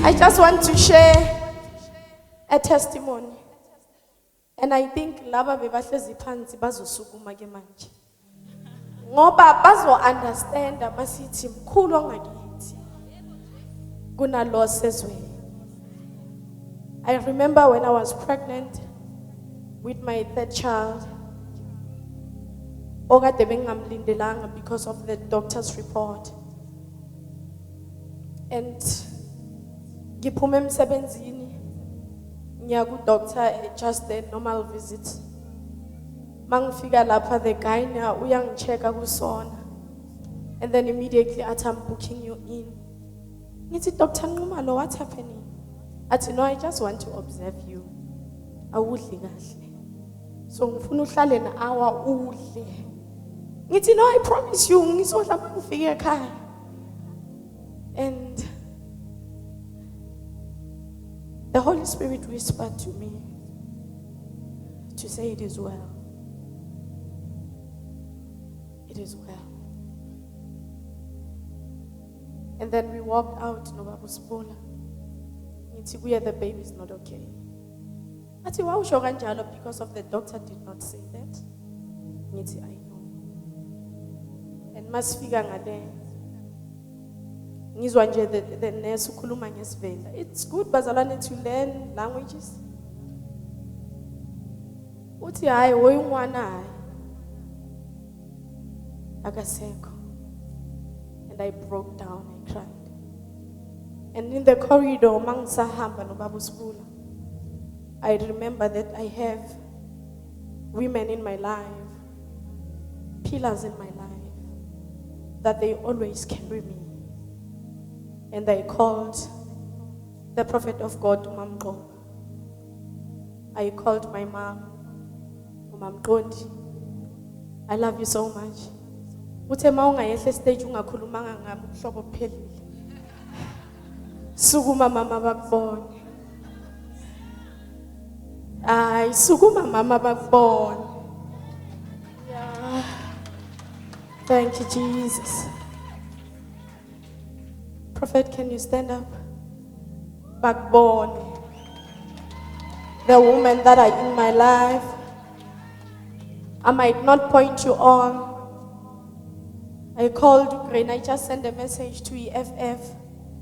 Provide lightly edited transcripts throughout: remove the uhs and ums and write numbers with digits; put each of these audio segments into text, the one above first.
I just want to share a testimony. And I think laba bebahlezi phansi bazosukuma ke manje. Ngoba bazo understand masithi mkhulu ongakithi. Kuna loss ezweni. I remember when I was pregnant with my third child. Okade bengamlindelanga because of the doctor's report. And ngiphume emsebenzini ngiya ku doctor just a normal visit. Mangifika lapha the guy na uyangichecka kusona. And then immediately athi I'm booking you in. Ngithi Dr. Nxumalo, what's happening? Athi no, I just want to observe you. Awudli kahle. So ngifuna uhlale na hour udle. Ngithi no, I promise you ngizodla mangifike ekhaya. And the Holy Spirit whispered to me to say it is well. It is well. And then we walked out, no Babu Spola. Where the baby is not okay. I said, wow, because of the doctor did not say that. I know. And masifika ngale. Ngizwa nje the nurse ukhuluma ngesivenda. It's good bazalwane to learn languages. Uthi hayi woyungwana hayi. Akasekho. And I broke down, I cried. And in the corridor, mangisahamba no Babu Sibula, I remember that I have women in my life, pillars in my life, that they always carry me. And I called the prophet of God, Umam Qoba. I called my mom, Umam Qondi. I love you so much. Uthe mawungayehle stage ungakhulumanga ngami uhlobo phelile. Sukuma mama bakubone. Ay, sukuma mama bakubone. Yeah. Thank you, Jesus. Prophet, can you stand up? Backbone. The women that are in my life, I might not point you on. I called Ukraine. I just sent a message to EFF.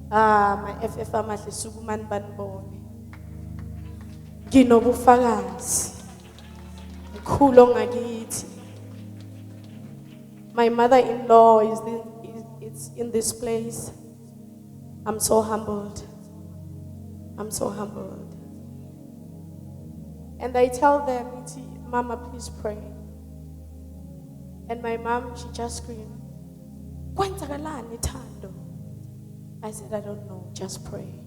My FF amahle sukuman banbone. Ginobufakazi. Mkhulu ngakithi. My mother-in-law is in this place. I'm so humbled. I'm so humbled. And I tell them, Mama, please pray. And my mom, she just screamed, "Kwenzakalani Thando?" I said, I don't know, just pray.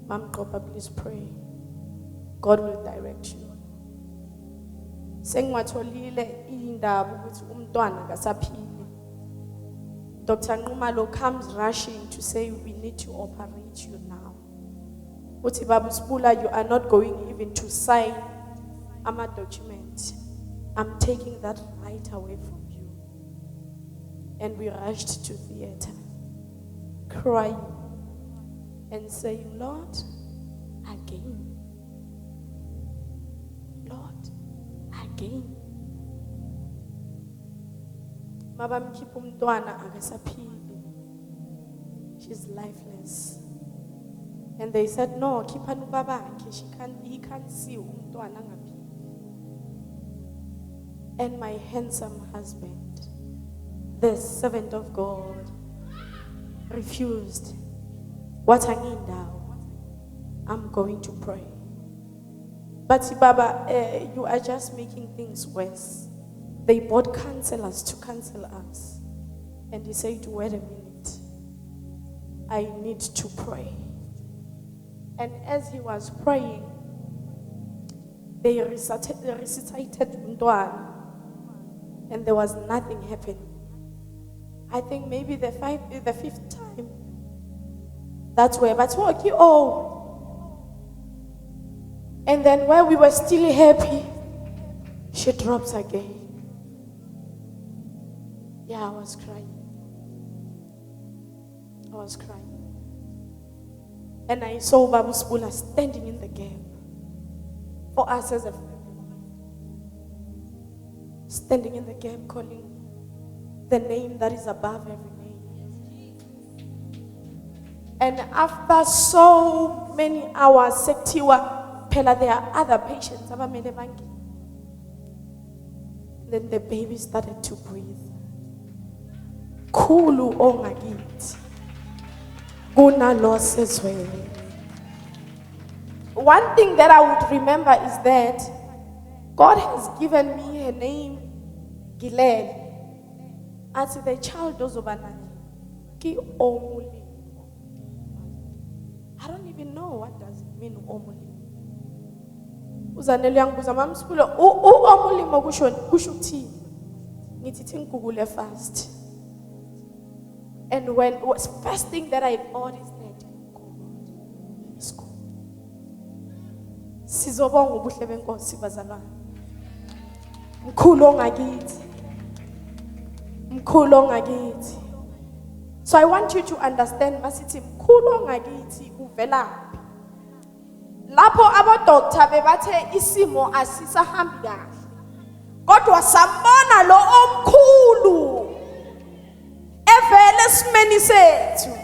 Mom Qoba, please pray. God will direct you. Sengwatholile indaba ukuthi umntwana kasaphili. Dr. Nxumalo comes rushing to say we need to operate you now. Uthi Babu Sibula, you are not going even to sign ama document. I'm taking that right away from you. And we rushed to theater, crying and saying, Lord, again. Lord, again. Mabam khipha umntwana akasaphili. She's lifeless. And they said, no, khipha ubabakhe. He can't see umntwana ngaphili. And my handsome husband, the servant of God, refused. What I'm going to pray. But Baba, you are just making things worse. They bought counselors to counsel us. And he said, wait a minute. I need to pray. And as he was praying, they recitated Ndwana. And there was nothing happening. I think maybe the fifth time. That's where, but okay, oh. And then while we were still happy, she drops again. Yeah, I was crying. And I saw Babu Spula standing in the gap for us as a family. Standing in the gap, calling the name that is above every name. And after so many hours, Sektiwa, Pela, there are other patients. Then the baby started to breathe. Kulu ongagit. Guna losses way. One thing that I would remember is that God has given me a name, Gilel. As the child does obanani. Ki omuli. I don't even know what does it mean omuli. Uzanele yangu zamam spulo omuli kusho uthini. Ngithi ngigugule fast. And when was first thing that I thought is that God, it's good. Sizobonga ubuhle benkosi bazalwane. Mkhulu ongakithi. Mkhulu ongakithi. So I want you to understand masithi mkhulu ongakithi uvelaphi. Lapho abadoctor bebathe isimo asisahambi kahle. Kodwa sambona lo omkhulu evele esimeni sethu.